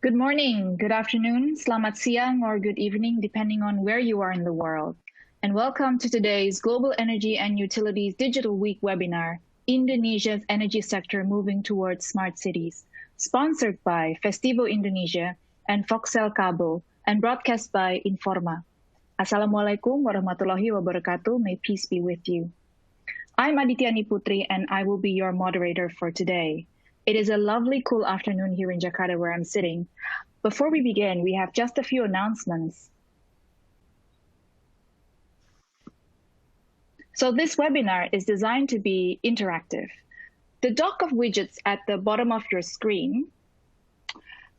Good morning, good afternoon, selamat siang, or good evening, depending on where you are in the world. And welcome to today's Global Energy and Utilities Digital Week webinar, Indonesia's Energy Sector Moving Towards Smart Cities, sponsored by Festivo Indonesia and Foxel Cable, and broadcast by Informa. Assalamualaikum warahmatullahi wabarakatuh. May peace be with you. I'm Adityani Putri, and I will be your moderator for today. It is a lovely, cool afternoon here in Jakarta where I'm sitting. Before we begin, we have just a few announcements. So this webinar is designed to be interactive. The dock of widgets at the bottom of your screen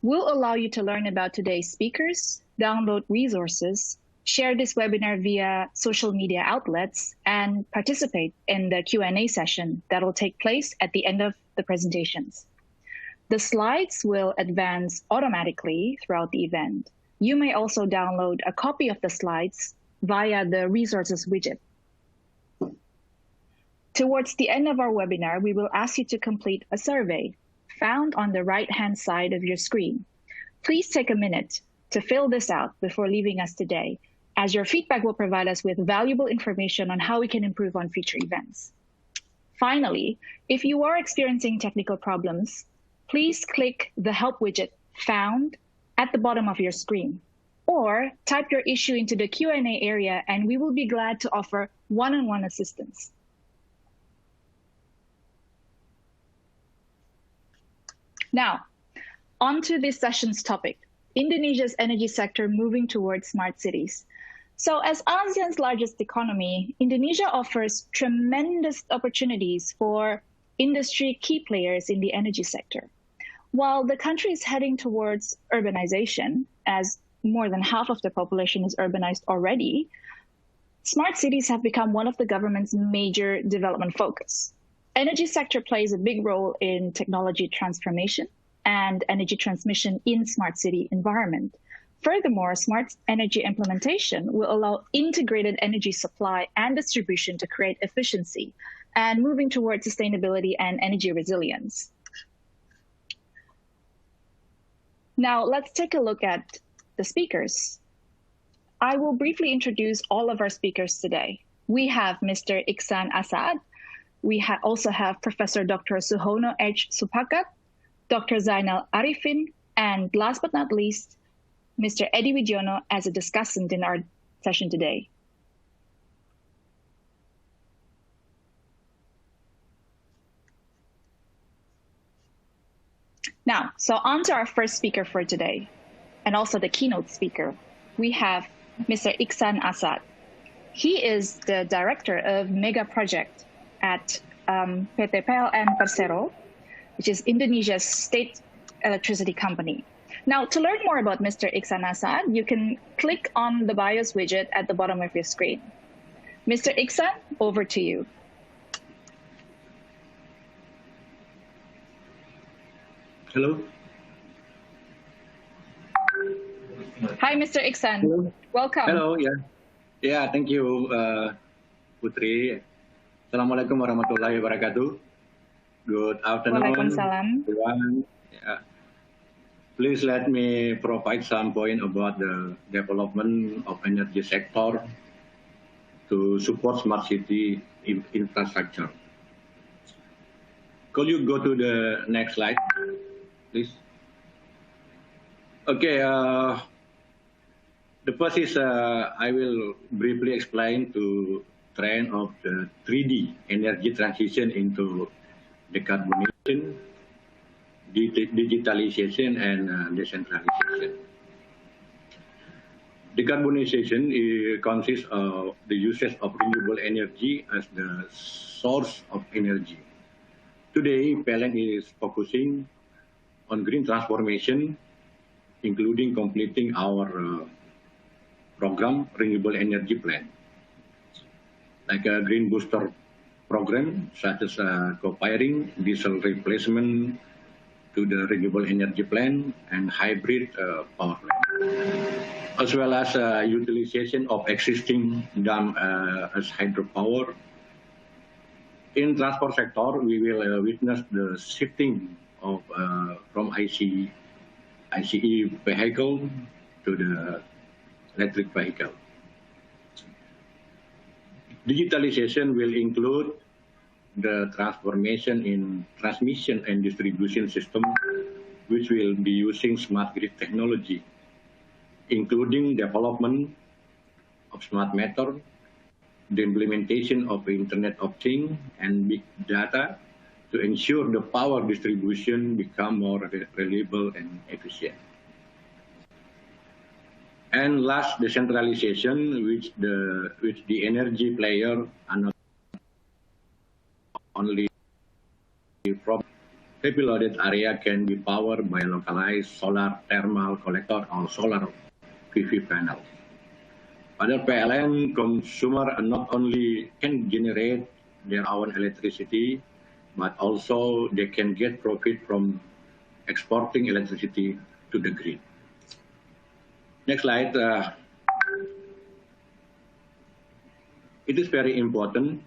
will allow you to learn about today's speakers, download resources, share this webinar via social media outlets, and participate in the Q&A session that will take place at the end of the presentations. The slides will advance automatically throughout the event. You may also download a copy of the slides via the resources widget. Towards the end of our webinar, we will ask you to complete a survey found on the right-hand side of your screen. Please take a minute to fill this out before leaving us today, as your feedback will provide us with valuable information on how we can improve on future events. Finally, if you are experiencing technical problems, please click the Help widget found at the bottom of your screen, or type your issue into the Q&A area, and we will be glad to offer one-on-one assistance. Now, on to this session's topic, Indonesia's energy sector moving towards smart cities. So as ASEAN's largest economy, Indonesia offers tremendous opportunities for industry key players in the energy sector. While the country is heading towards urbanization, as more than half of the population is urbanized already, smart cities have become one of the government's major development focus. Energy sector plays a big role in technology transformation and energy transmission in smart city environment. Furthermore, smart energy implementation will allow integrated energy supply and distribution to create efficiency and moving towards sustainability and energy resilience. Now, let's take a look at the speakers. I will briefly introduce all of our speakers today. We have Mr. Iksan Asad. We also have Professor Dr. Suhono H. Supakat, Dr. Zainal Arifin, and last but not least, Mr. Edi Widjono as a discussant in our session today. Now, so on to our first speaker for today, and also the keynote speaker. We have Mr. Iksan Asad. He is the director of Mega Project at PT PLN Persero, which is Indonesia's state electricity company. Now, to learn more about Mr. Iksan Asad, you can click on the BIOS widget at the bottom of your screen. Mr. Iksan, over to you. Hello. Hi, Mr. Iksan. Hello. Welcome. Hello, yeah, thank you, Putri. Assalamualaikum warahmatullahi wabarakatuh. Good afternoon, Waalaikumsalam. everyone. Yeah. Please let me provide some point about the development of energy sector to support smart city infrastructure. Could you go to the next slide, please? Okay, the first is I will briefly explain to trend of the 3D energy transition into decarbonization, digitalization, and decentralization. Decarbonization consists of the usage of renewable energy as the source of energy. Today, PLN is focusing on green transformation, including completing our program, renewable energy plan, like a green booster program, such as co-firing, diesel replacement to the renewable energy plan, and hybrid power plant, as well as utilization of existing dam as hydropower. In transport sector, we will witness the shifting of from IC ICE vehicle to the electric vehicle. Digitalization will include the transformation in transmission and distribution system, which will be using smart grid technology, including development of smart meter, the implementation of the Internet of Things and big data to ensure the power distribution become more reliable and efficient. And last, decentralization, which the energy player are not only from heavy loaded area can be powered by localized solar thermal collector or solar PV panels. Other PLN consumer not only can generate their own electricity, but also they can get profit from exporting electricity to the grid. Next slide. It is very important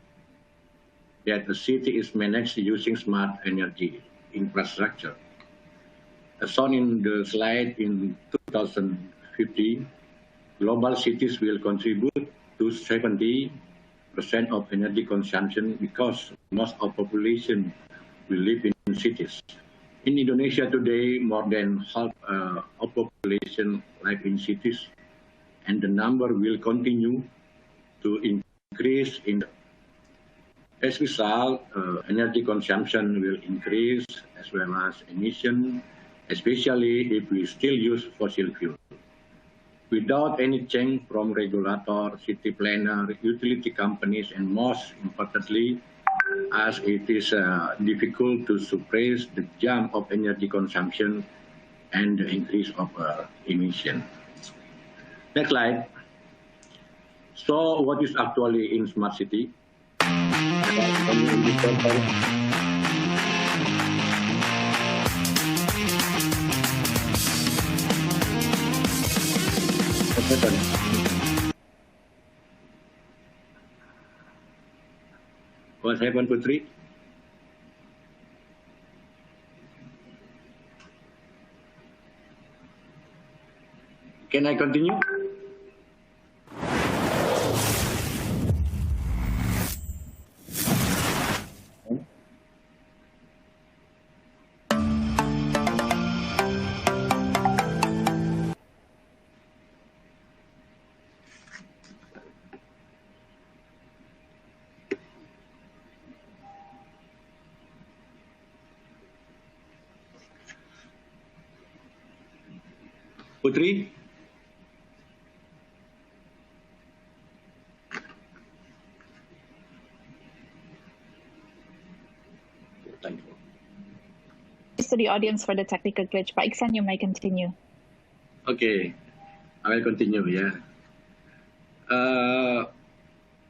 that the city is managed using smart energy infrastructure. As shown in the slide, in 2050, global cities will contribute to 70% of energy consumption because most of population will live in cities. In Indonesia today, more than half of population live in cities, and the number will continue to increase. As a result, energy consumption will increase as well as emission, especially if we still use fossil fuel. Without any change from regulator, city planner, utility companies, and most importantly, as it is difficult to suppress the jump of energy consumption and the increase of emission. Next slide. So what is actually in smart city? What happened, Putri? Can I continue? Putri? To the audience for the technical glitch. Pak Iksan, you may continue. Okay, I will continue, yeah.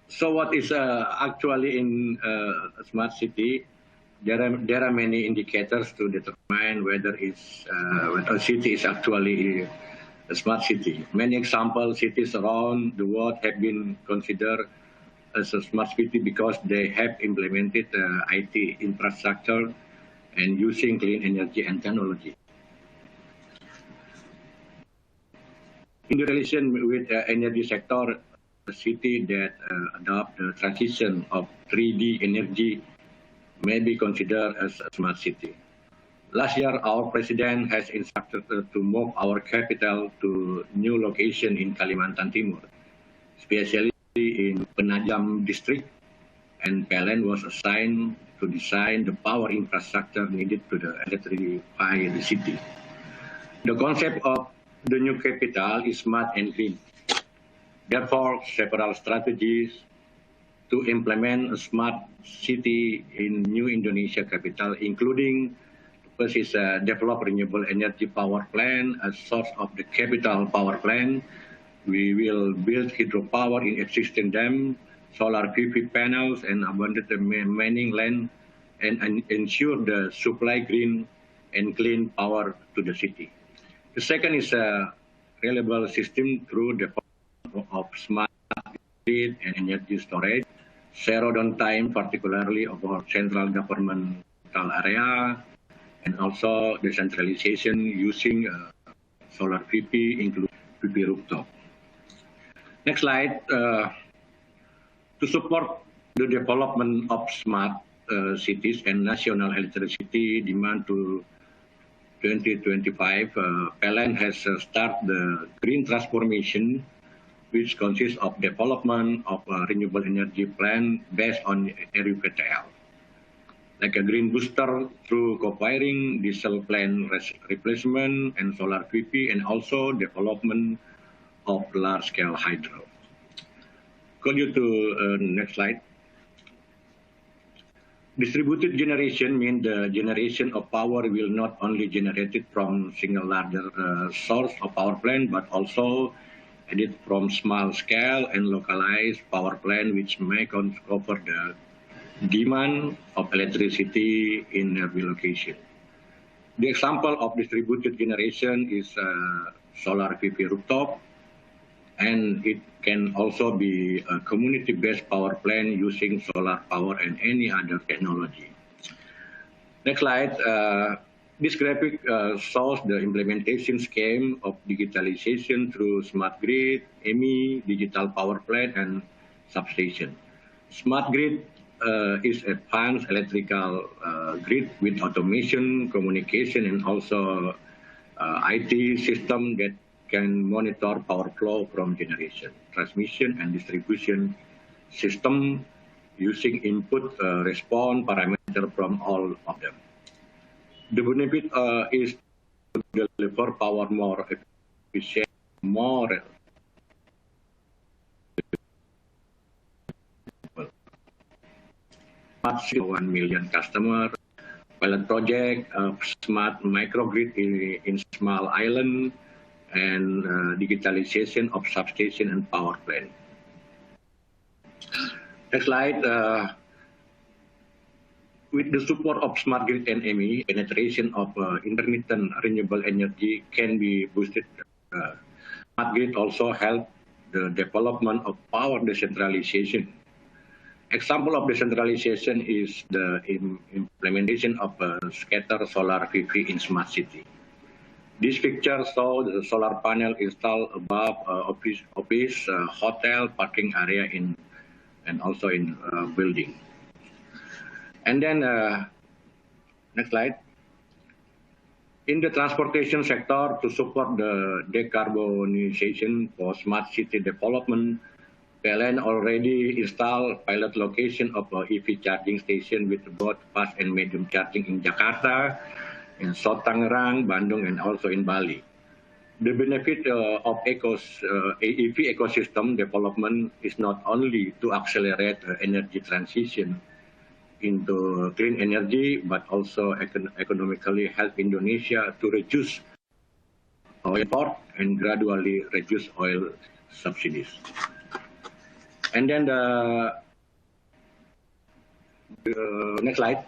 So what is actually in a smart city? There are many indicators to determine whether a city is actually a smart city. Many example cities around the world have been considered as a smart city because they have implemented IT infrastructure and using clean energy and technology. In relation with the energy sector, a city that adopt the transition of 3D energy may be considered as a smart city. Last year, our president has instructed to move our capital to new location in Kalimantan Timur, especially in Penajam district, and PLN was assigned to design the power infrastructure needed to electrify the city. The concept of the new capital is smart and green. Therefore, several strategies to implement a smart city in new Indonesia capital, including first is develop renewable energy power plant as source of the capital power plant. We will build hydropower in existing dam, solar PV panels, and abundant remaining land, and ensure the supply green and clean power to the city. The second is a reliable system through the of smart grid and energy storage, zero downtime, particularly of our central governmental area, and also decentralization using solar PV, including PV rooftop. Next slide. To support the development of smart cities and national electricity demand to 2025, PLN has started the green transformation, which consists of development of a renewable energy plan based on RUPTL, like a green booster through co-firing, diesel plant replacement, and solar PV, and also development of large-scale hydro. Could you to next slide? Distributed generation means the generation of power will not only generated from single larger source of power plant, but also added from small scale and localized power plant, which may cover the demand of electricity in every location. The example of distributed generation is solar PV rooftop, and it can also be a community-based power plant using solar power and any other technology. Next slide. This graphic shows the implementation scheme of digitalization through smart grid, EMI, digital power plant, and substation. Smart grid is a advanced electrical grid with automation, communication, and also IT system that can monitor power flow from generation, transmission, and distribution system using input response parameter from all of them. The benefit is to deliver power more efficient, more 1 million customer, pilot project, smart microgrid in small island, and digitalization of substation and power plant. Next slide. With the support of smart grid and EMI, penetration of intermittent renewable energy can be boosted. Smart grid also help the development of power decentralization. Example of decentralization is the implementation of scatter solar PV in smart city. This picture shows the solar panel installed above office, hotel, parking area and also in building. And then next slide. In the transportation sector, to support the decarbonization for smart city development, PLN already installed pilot location of EV charging station with both fast and medium charging in Jakarta, in South Tangerang, Bandung, and also in Bali. The benefit of EV ecosystem development is not only to accelerate energy transition into clean energy, but also economically help Indonesia to reduce oil import and gradually reduce oil subsidies. And then the next slide.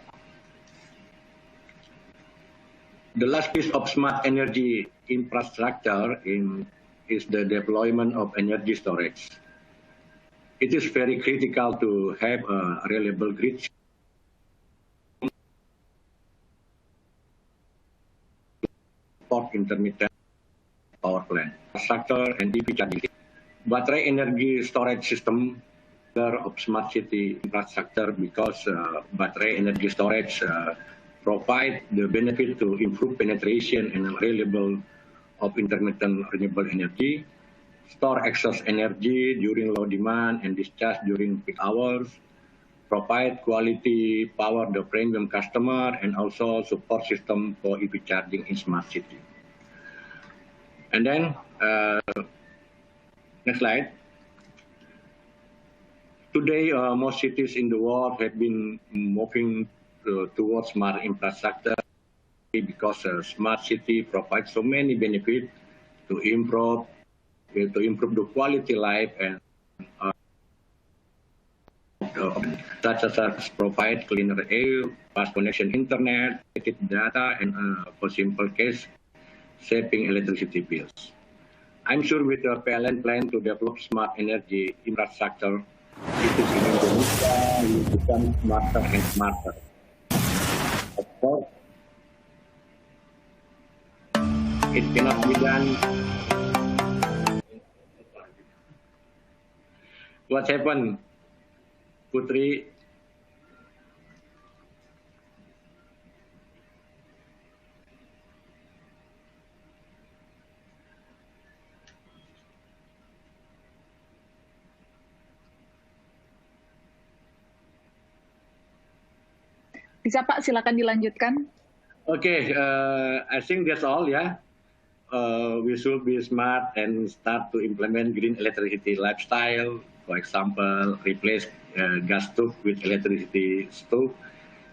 The last piece of smart energy infrastructure is the deployment of energy storage. It is very critical to have a reliable grid for intermittent power plant, infrastructure, and EV charging. Battery energy storage system of smart city infrastructure, because battery energy storage provide the benefit to improve penetration and available of intermittent renewable energy, store excess energy during low demand and discharge during peak hours, provide quality power to premium customer, and also support system for EV charging in smart city. And then next slide. Today, most cities in the world have been moving towards smart infrastructure because smart city provides so many benefits to improve the quality life, and such as provide cleaner air, fast connection internet, data, and for simple case, saving electricity bills. I'm sure with the PLN plan to develop smart energy infrastructure, cities in Indonesia will become smarter and smarter. Of course, It cannot be done. What happened, Putri? Bisa Pak, silakan dilanjutkan. Okay, I think that's all. Yeah, we should be smart and start to implement green electricity lifestyle. For example, replace gas stove with electricity stove,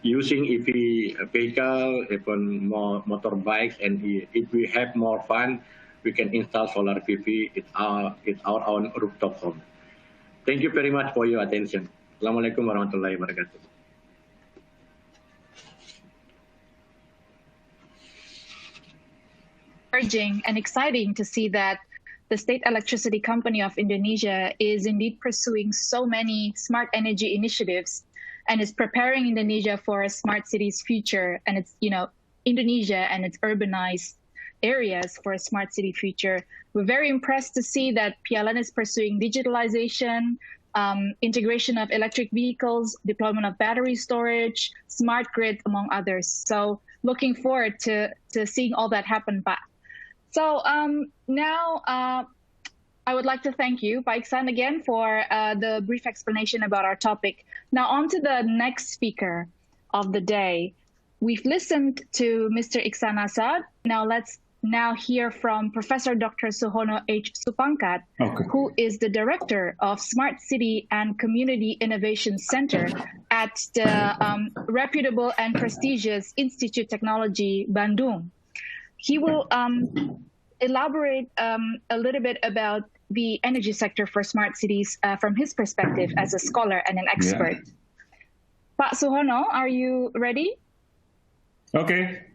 using EV vehicle, even more motorbikes, and if we have more fun, we can install solar PV at our own rooftop home. Thank you very much for your attention. Assalamualaikum warahmatullahi wabarakatuh. Encouraging and exciting to see that the State Electricity Company of Indonesia is indeed pursuing so many smart energy initiatives and is preparing Indonesia for a smart cities future, and it's, Indonesia and its urbanized areas for a smart city future. We're very impressed to see that PLN is pursuing digitalization, integration of electric vehicles, deployment of battery storage, smart grid, among others. So looking forward to seeing all that happen, Pak. So now I would like to thank you, Pak Iksan, again for the brief explanation about our topic. Now on to the next speaker of the day. We've listened to Mr. Iksan Asad. Now let's hear from Professor Dr. Suhono H. Supangkat, who is the Director of Smart City and Community Innovation Center at the reputable and prestigious Institute Technology Bandung. He will elaborate a little bit about the energy sector for smart cities from his perspective as a scholar and an expert. Yeah. Pak Suhono, are you ready? Okay.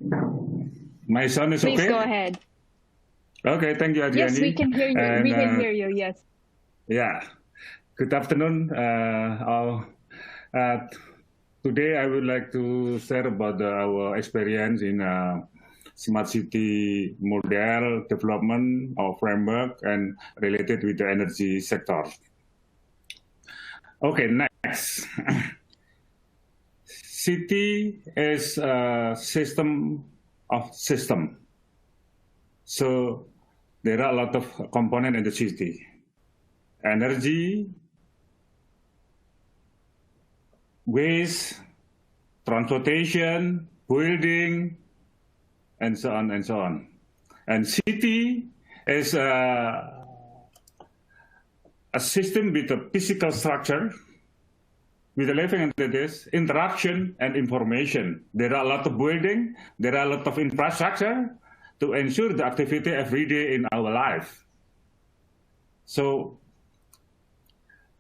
My son is Please okay? Please go ahead. Okay, thank you, Adriani. Yes, we can hear you. And, we can hear you, yes. Yeah. Good afternoon, all. Today, I would like to share about our experience in smart city model development or framework and related with the energy sector. Okay, next. City is a system of system. So there are a lot of components in the city. Energy, waste, transportation, building, and so on and so on. And city is a system with a physical structure, with a living entities, interaction, and information. There are a lot of building, there are a lot of infrastructure to ensure the activity every day in our life. So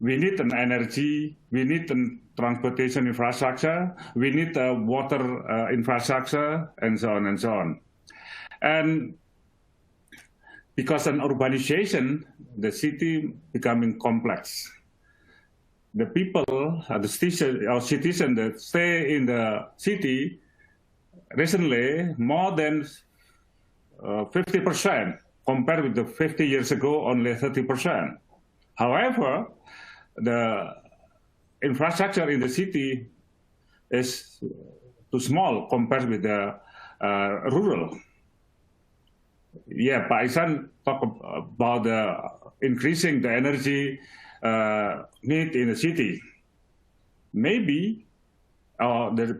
we need an energy, we need a transportation infrastructure, we need a water infrastructure, and so on and so on. And because of urbanization, the city becoming complex. The people, the citizens that stay in the city, recently more than 50%, compared with the 50 years ago, only 30%. However, the infrastructure in the city is too small compared with the rural. Yeah, Pak Iksan talked about increasing the energy need in the city. Maybe,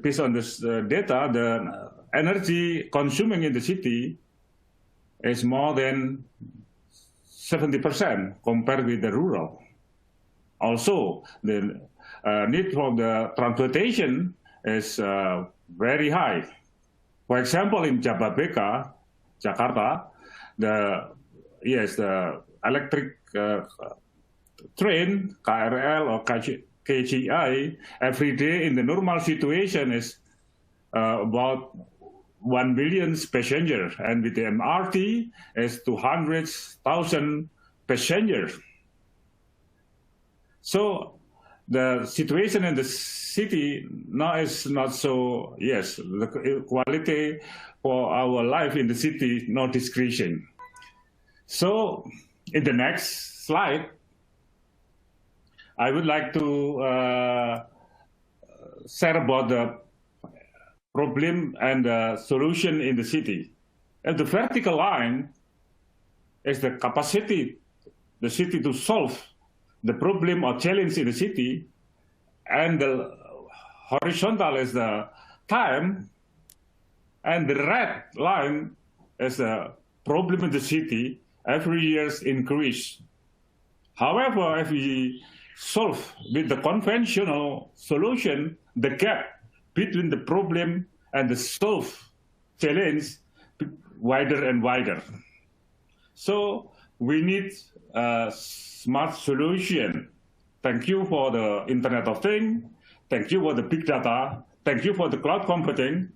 based on this data, the energy consuming in the city is more than 70% compared with the rural. Also, the need for the transportation is very high. For example, in Jababeka, Jakarta, the electric train, KRL or KCI, every day in the normal situation is about 1 million passengers, and with the MRT is 200,000 passengers. So the situation in the city now is not so, yes, the quality for our life in the city not decreasing. So in the next slide, I would like to share about the problem and the solution in the city. And the vertical line is the capacity the city to solve the problem or challenge in the city, and the horizontal is the time, and the red line is the problem in the city every year's increase. However, if we solve with the conventional solution, the gap between the problem and the solve challenge wider and wider. So we need a smart solution. Thank you for the Internet of Things. Thank you for the big data. Thank you for the cloud computing,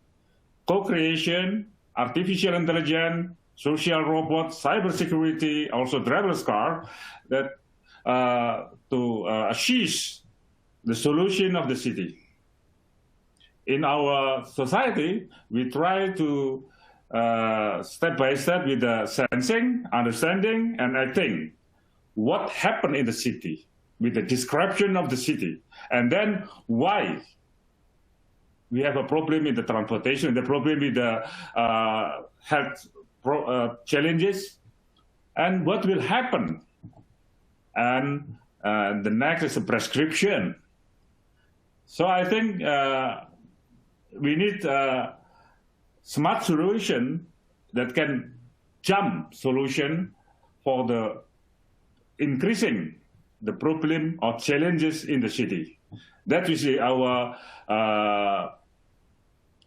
co-creation, artificial intelligence, social robots, cybersecurity, also driverless car, that to achieve the solution of the city. In our society, we try to step by step with the sensing, understanding, and acting. What happened in the city, with the description of the city, and then why we have a problem in the transportation, the problem with the health challenges, and what will happen. And the next is a prescription. So I think we need a smart solution that can jump solution for the increasing the problem or challenges in the city. That is our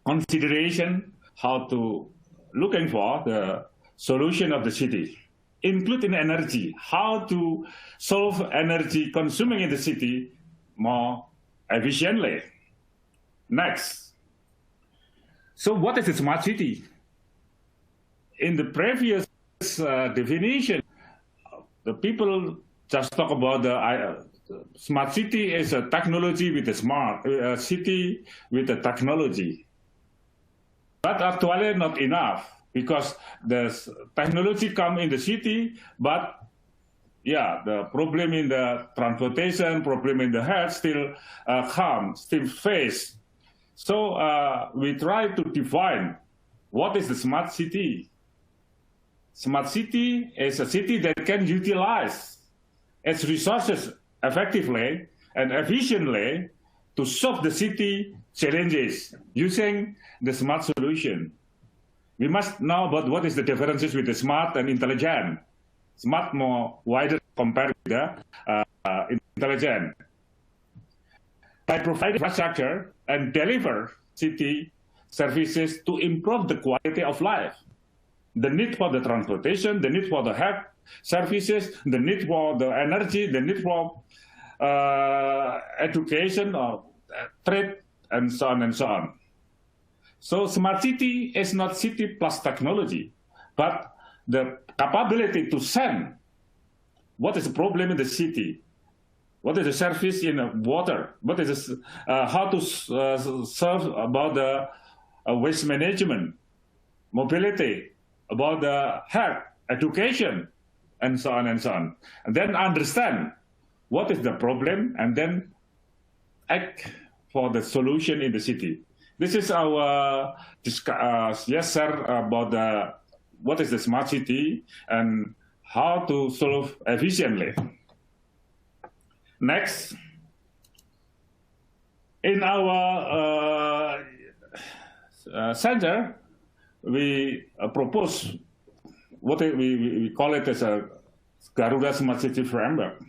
consideration, how to looking for the solution of the city, including energy, how to solve energy consuming in the city more efficiently. Next. So what is a smart city? In the previous definition, the people just talk about the smart city is a technology with a smart city with a technology. But actually not enough, because the technology come in the city, but yeah, the problem in the transportation, problem in the health still still face. So we try to define what is the smart city. Smart city is a city that can utilize its resources effectively and efficiently to solve the city challenges using the smart solution. We must know about what is the differences with the smart and intelligent. Smart more wider compared with the intelligent. By providing infrastructure and deliver city services to improve the quality of life. The need for the transportation, the need for the health services, the need for the energy, the need for education or trade, and so on and so on. So smart city is not city plus technology, but the capability to send what is the problem in the city, what is the service in water, what is how to serve about the waste management, mobility, about the health, education, and so on and so on. And then understand what is the problem, and then act for the solution in the city. This is our sir, about what is the smart city and how to solve efficiently. Next, in our center, we propose what we call it as a Garuda Smart City Framework.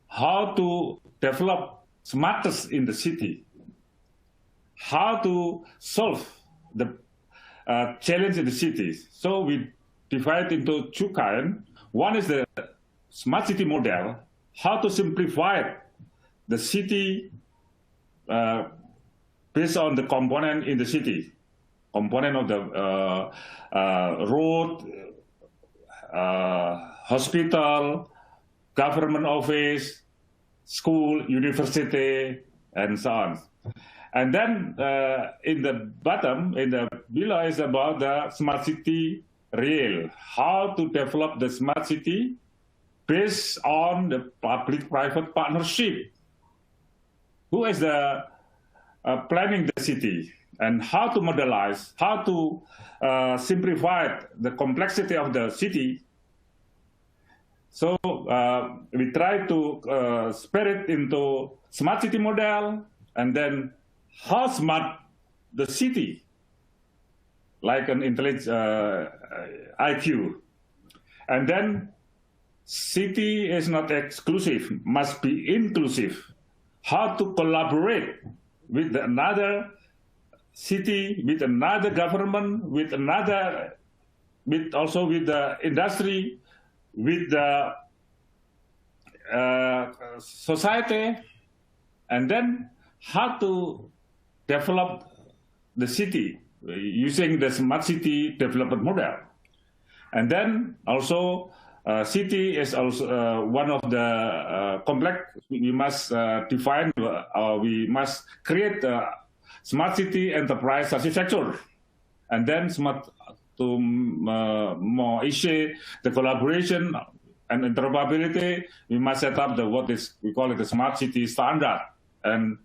How to develop smartest in the city, how to solve the challenge in the cities. So we divide into two kinds. One is the smart city model, how to simplify the city based on the component in the city, component of the road, hospital, government office, school, university, and so on. And then in the bottom, below is about the smart city real, how to develop the smart city based on the public-private partnership. Who is the planning the city, and how to modelize, how to simplify the complexity of the city. So we try to spare it into smart city model, and then how smart the city, like an intelligent IQ. And then city is not exclusive, must be inclusive. How to collaborate with another city, with another government, with also with the industry, with the society, and then how to develop the city using the smart city development model. And then also city is also one of the complex. We must define, we must create a smart city enterprise architecture, and then smart to more issue the collaboration and interoperability. We must set up we call it the smart city standard. And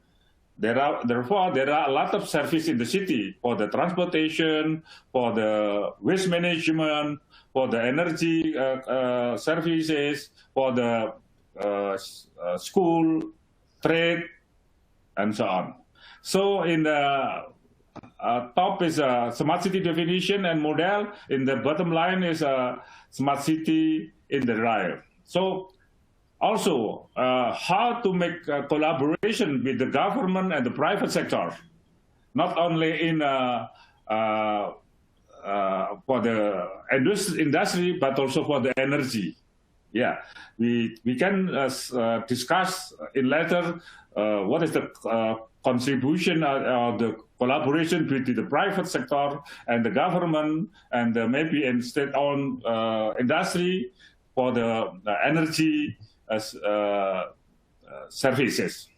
therefore there are a lot of services in the city for the transportation, for the waste management, for the energy services, for the school, trade, and so on. So in the top is a smart city definition and model. In the bottom line is a smart city in the right. So also how to make a collaboration with the government and the private sector, not only in for the industry, but also for the energy. Yeah, we can discuss in later what is the contribution of the collaboration between the private sector and the government, and maybe in state-owned industry for the energy services.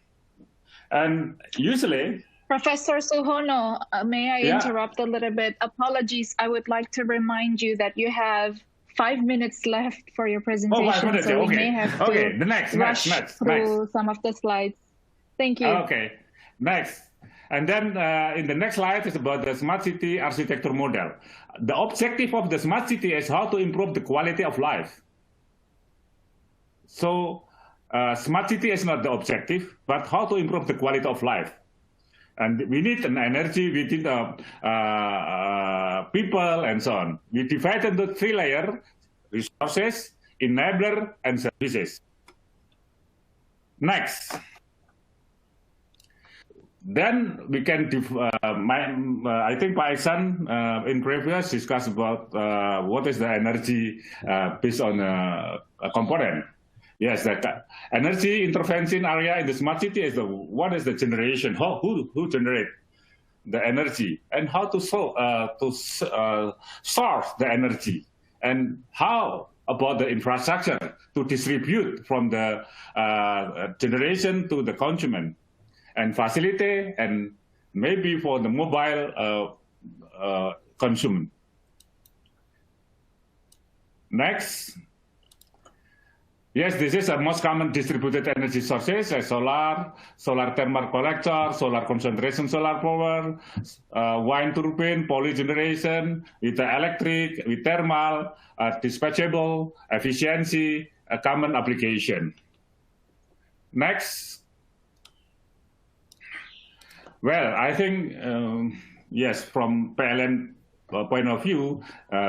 And usually, Professor Suhono, may I interrupt a little bit? Apologies. I would like to remind you that you have 5 minutes left for your presentation. Oh, 5 minutes. So okay. we may have to The next, through some of the slides. Thank you. Okay, next. And then in the next slide is about the smart city architecture model. The objective of the smart city is how to improve the quality of life. So smart city is not the objective, but how to improve the quality of life. And we need an energy, we need people, and so on. We divide into 3 layers: resources, enabler, and services. Next. Then we can, I think Pak Iksan in previous discussed about what is the energy based on a component. Yes, that energy intervention area in the smart city is what is the generation? Who generate the energy, and how to source the energy, and how about the infrastructure to distribute from the generation to the consumer, and facilitate, and maybe for the mobile consumer. Next. Yes, this is a most common distributed energy sources, solar thermal collector, solar concentration solar power, wind turbine, poly generation, with the electric, with thermal, dispatchable, efficiency, a common application. Next. Well, I think, yes, from PLN point of view,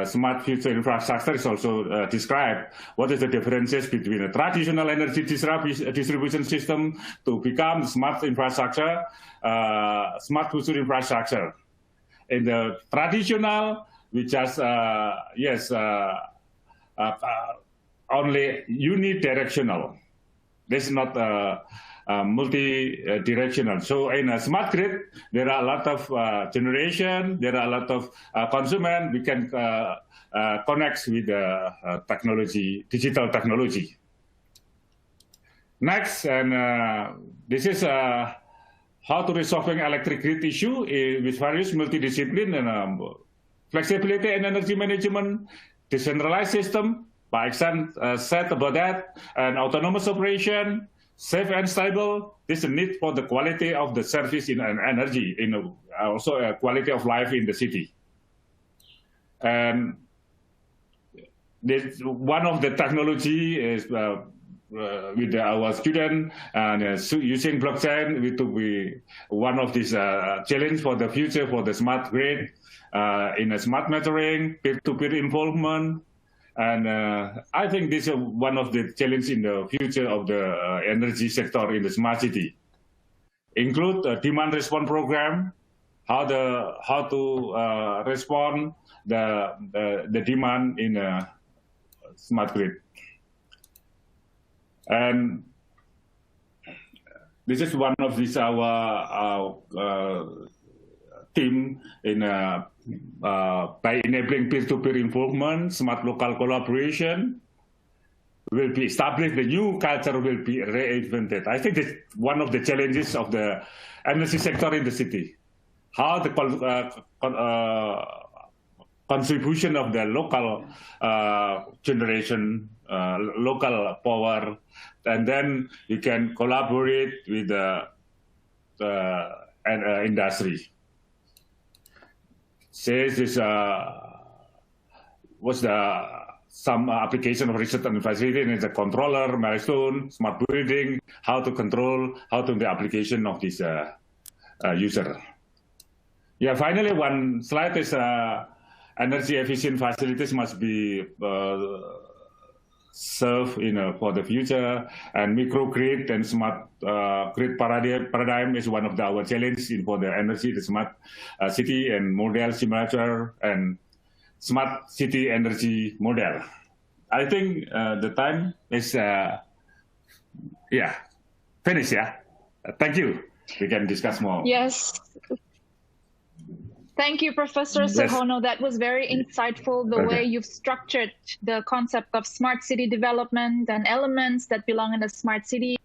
smart future infrastructure is also described. What is the differences between a traditional energy distribution system to become smart infrastructure, smart future infrastructure? In the traditional, we just, only unidirectional. This is not multi-directional. So in a smart grid, there are a lot of generation, there are a lot of consumer. We can connect with the technology, digital technology. Next, and this is how to resolving electric grid issue with various multidiscipline and flexibility and energy management, decentralized system. Pak Iksan said about that, and autonomous operation, safe and stable. This is a need for the quality of the service in energy, also a quality of life in the city. And this, one of the technology is with our student and using blockchain to be one of these challenge for the future for the smart grid in a smart metering, peer-to-peer involvement. And I think this is one of the challenges in the future of the energy sector in the smart city. Include a demand response program, how to respond the demand in a smart grid. And this is one of these our team in by enabling peer-to-peer involvement, smart local collaboration will be established. The new culture will be reinvented. I think that's one of the challenges of the energy sector in the city. How the contribution of the local generation, local power, and then you can collaborate with the industry. Says this was some application of research and facility in the controller, milestone, smart building, how to control, how to the application of this user. Yeah, finally, one slide is energy efficient facilities must be served for the future, and microgrid and smart grid paradigm is one of our challenges for the energy, the smart city and model simulator and smart city energy model. I think the time is finished. Yeah, thank you. We can discuss more. Yes. Thank you, Professor Suhono. That was very insightful, the way you've structured the concept of smart city development and elements that belong in a smart city.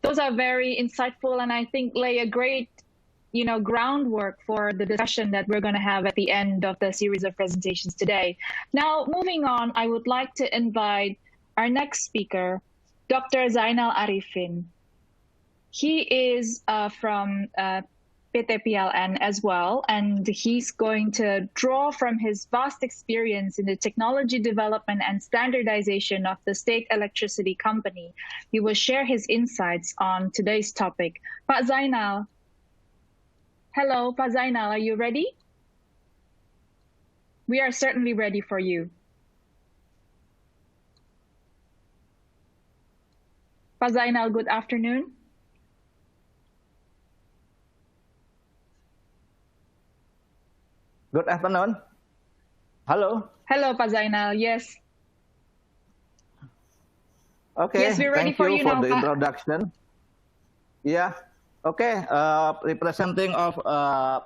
Those are very insightful, and I think lay a great, groundwork for the discussion that we're going to have at the end of the series of presentations today. Now, moving on, I would like to invite our next speaker, Dr. Zainal Arifin. He is from PT PLN as well, and he's going to draw from his vast experience in the technology development and standardization of the state electricity company. He will share his insights on today's topic. Pak Zainal. Hello, Pak Zainal, are you ready? We are certainly ready for you. Pak Zainal, good afternoon. Good afternoon. Hello. Hello, Pak Zainal. Yes. Okay. Yes, we're ready for you now, the introduction. Yeah. Okay. Representing of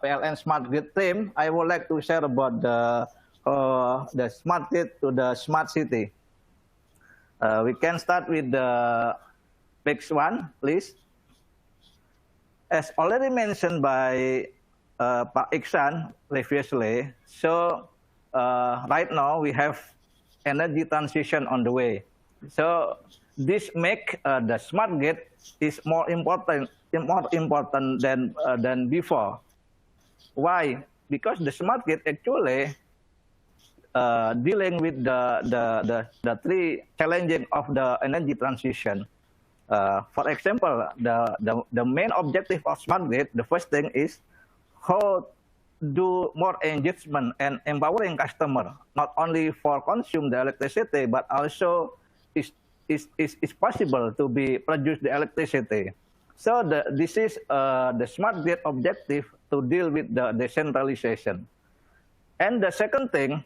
PLN Smart Grid team, I would like to share about the smart grid to the smart city. We can start with the next one, please. As already mentioned by Pak Iksan previously, so right now we have energy transition on the way. So this make the smart grid is more important than before. Why? Because the smart grid actually dealing with the three challenges of the energy transition. For example, the main objective of smart grid, the first thing is how do more engagement and empowering customer, not only for consume the electricity, but also is possible to be produce the electricity. So this is the smart grid objective to deal with the decentralization. And the second thing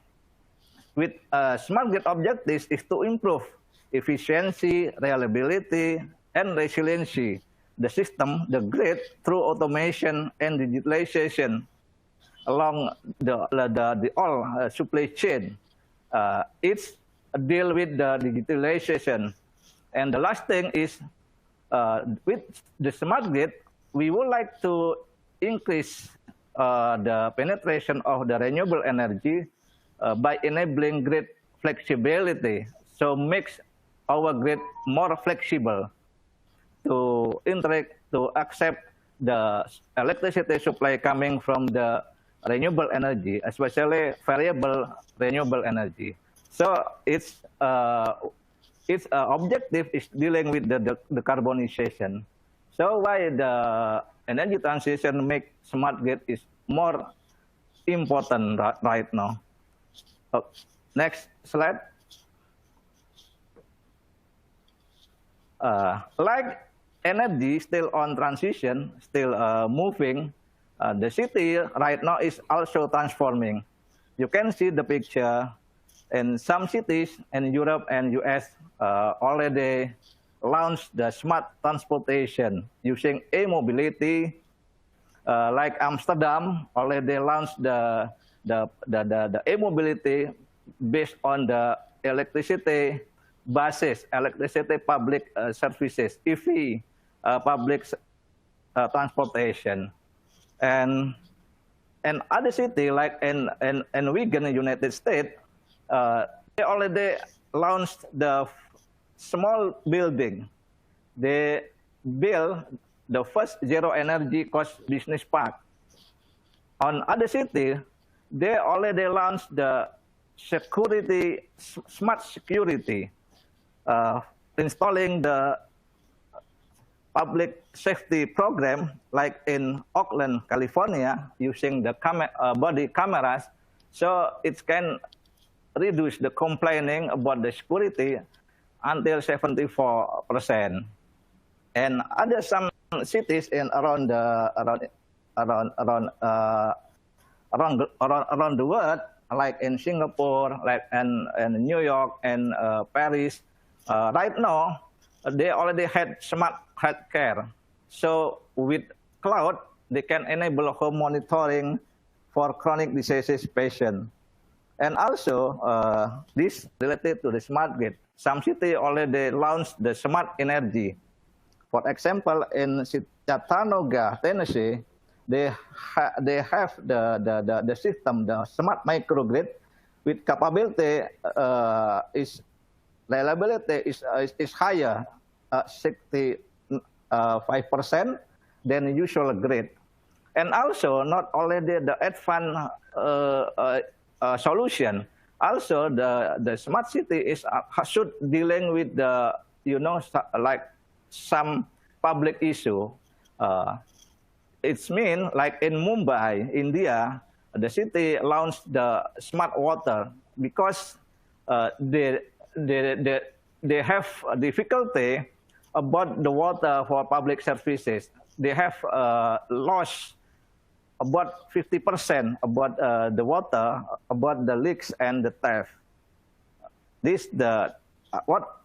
with smart grid objectives is to improve efficiency, reliability, and resiliency. The system, the grid, through automation and digitalization along the all supply chain. It's deal with the digitalization And the last thing is, with the smart grid, we would like to increase the penetration of the renewable energy by enabling grid flexibility. So makes our grid more flexible to interact, to accept the electricity supply coming from the renewable energy, especially variable renewable energy. So its objective is dealing with the decarbonization. So why the energy transition make smart grid is more important right now. Next slide. Like energy still on transition, still moving, the city right now is also transforming. You can see the picture in some cities in Europe and US already launched the smart transportation using e-mobility. Like Amsterdam already launched the e-mobility based on the electricity buses, electricity public services, EV public transportation. And other city like in Wigan, United States, they already launched the small building. They built the first zero energy cost business park. On other city, they already launched the security, smart security, installing the public safety program, like in Oakland, California, using the body cameras, so it can reduce the complaining about the security until 74%. And other some cities in around the world, like in Singapore, like in New York and Paris, right now they already had smart healthcare. So with cloud, they can enable home monitoring for chronic diseases patients. And also, this related to the smart grid. Some cities already launched the smart energy. For example, in Chattanooga, Tennessee, they have the system, the smart microgrid, with capability reliability is higher, 65% than the usual grid. And also, not only the advanced solution, also the smart city is should dealing with the like some public issue. It's mean like in Mumbai, India, the city launched the smart water because they have a difficulty about the water for public services. They have lost about 50% about the water, about the leaks and the theft. This what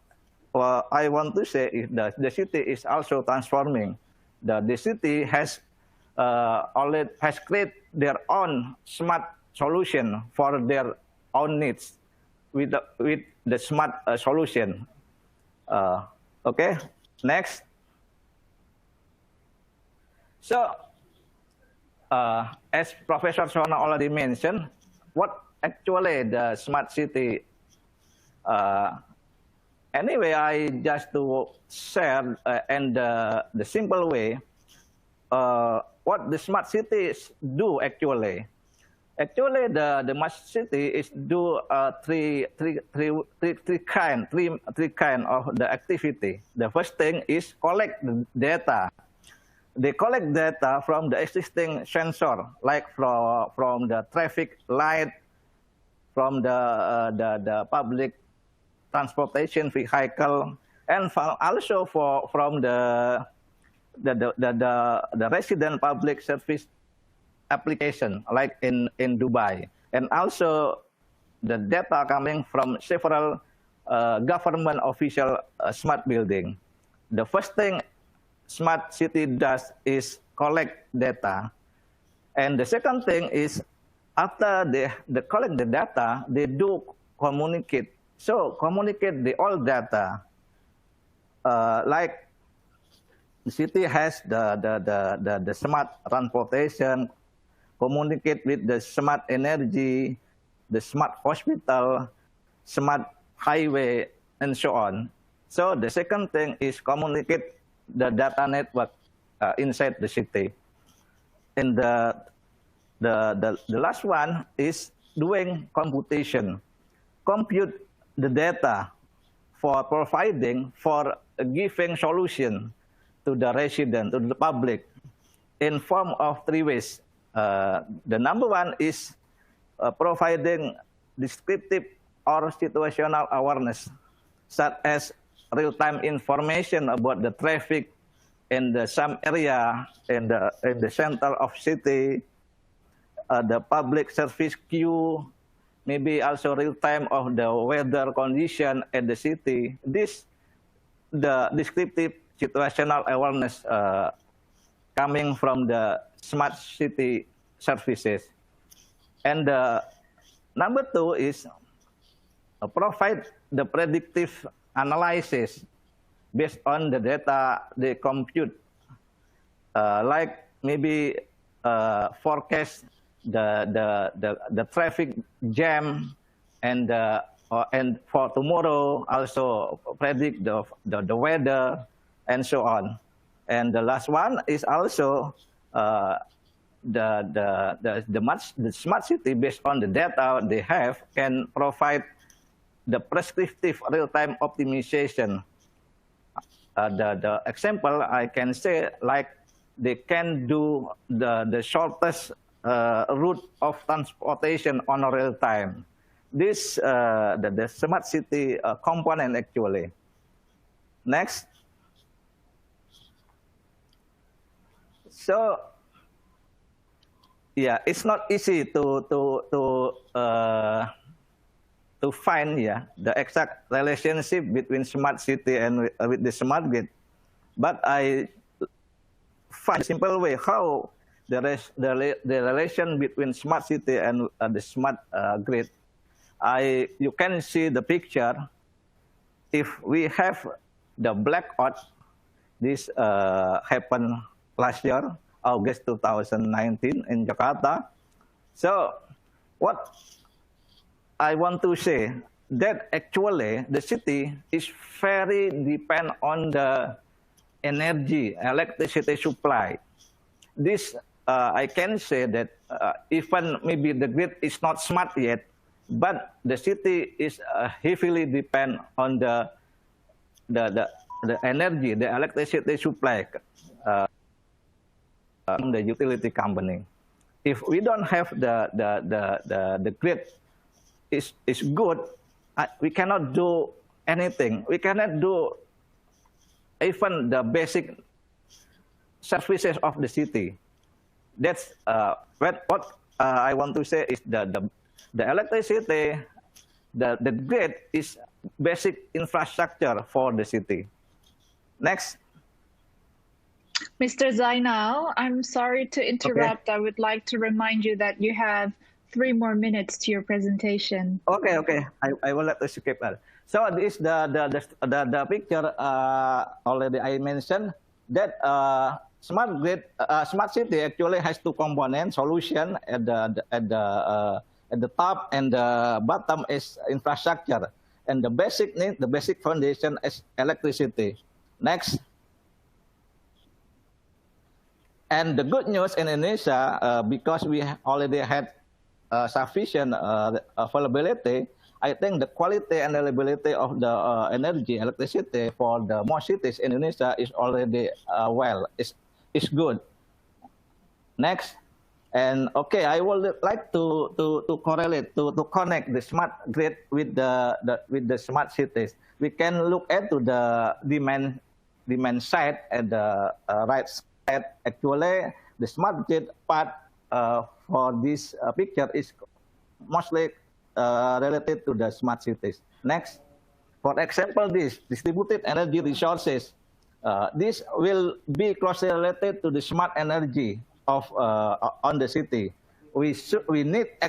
I want to say is that the city is also transforming. The city has already created their own smart solution for their own needs with the smart solution. Okay, next. So, as Professor Sona already mentioned, what actually the smart city? Anyway, I just to share in the simple way what the smart cities do actually. Actually, the smart city is do three kind of the activity. The first thing is collect the data. They collect data from the existing sensor, like from the traffic light, from the public transportation vehicle, and also from the resident public service application, like in Dubai, and also the data coming from several government official smart building. The first thing smart city does is collect data, and the second thing is after they collect the data, they do communicate. So communicate the all data like the city has the smart transportation, communicate with the smart energy, the smart hospital, smart highway, and so on. So the second thing is communicate the data network inside the city. And the last one is doing computation, compute the data for providing, for giving solution to the resident, to the public, in form of three ways. The number one is providing descriptive or situational awareness, such as real-time information about the traffic in some area in the center of city, the public service queue, maybe also real-time of the weather condition in the city. The descriptive situational awareness coming from the smart city services. And number two is provide the predictive analysis based on the data they compute, like maybe forecast the traffic jam, and for tomorrow also predict the weather and so on. And the last one is also the smart city, based on the data they have, can provide the prescriptive real-time optimization. The example I can say, like they can do the shortest route of transportation on a real time. This the smart city component actually. Next. So yeah, it's not easy to find the exact relationship between smart city and with the smart grid, but I find a simple way how the relation between smart city and the smart grid. You can see the picture. If we have the blackout, this happened last year, August 2019 in Jakarta. So what I want to say, that actually the city is very depend on the energy, electricity supply. This I can say that even maybe the grid is not smart yet, but the city is heavily depend on the energy, the electricity supply from the utility company. If we don't have the grid is good, we cannot do anything. We cannot do even the basic services of the city. That's what I want to say is the electricity, the grid is basic infrastructure for the city. Next. Mr. Zainal, I'm sorry to interrupt. Okay. I would like to remind you that you have 3 more minutes to your presentation. Okay. I will let you skip that. So this the picture already I mentioned that smart grid, smart city actually has 2 components: solution at the top, and the bottom is infrastructure. And the basic need, the basic foundation is electricity. Next. And the good news in Indonesia, because we already had sufficient availability, I think the quality and availability of the energy, electricity for the most cities in Indonesia is already is good. Next. And okay, I would like to correlate, to connect the smart grid with the smart cities. We can look at the demand side at the right side. Actually, the smart grid part for this picture is mostly related to the smart cities. Next. For example, this distributed energy resources. This will be closely related to the smart energy of on the city. We need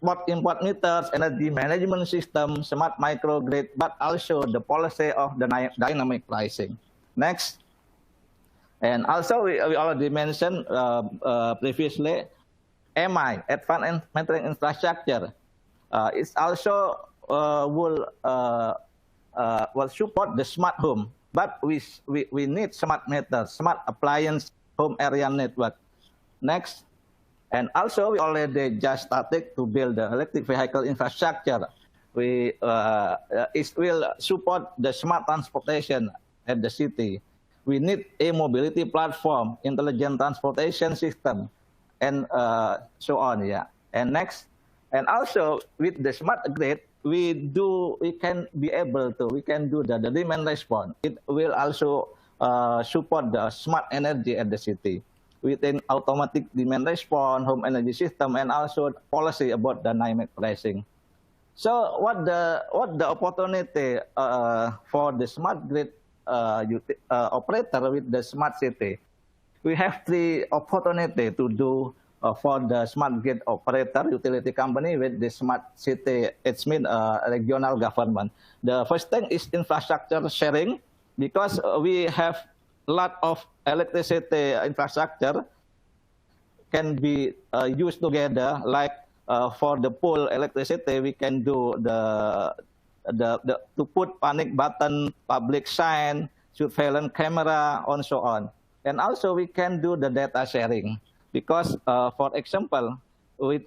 export-import meters, energy management system, smart microgrid, but also the policy of the dynamic pricing. Next. And also, we already mentioned previously, AMI, Advanced Metering Infrastructure, it also will support the smart home, but we need smart meters, smart appliance, home area network. Next. And also, we already just started to build the electric vehicle infrastructure. It will support the smart transportation at the city. We need a mobility platform, intelligent transportation system, and so on. Yeah. And next, and also with the smart grid, we can do the demand response. It will also support the smart energy at the city within automatic demand response, home energy system, and also policy about dynamic pricing. So what the opportunity for the smart grid operator with the smart city? We have three opportunity to do for the smart grid operator, utility company with the smart city. It means regional government. The first thing is infrastructure sharing, because we have a lot of electricity infrastructure can be used together. Like for the pool electricity, we can do to put panic button, public sign, surveillance camera, and so on. And also we can do the data sharing, because for example, with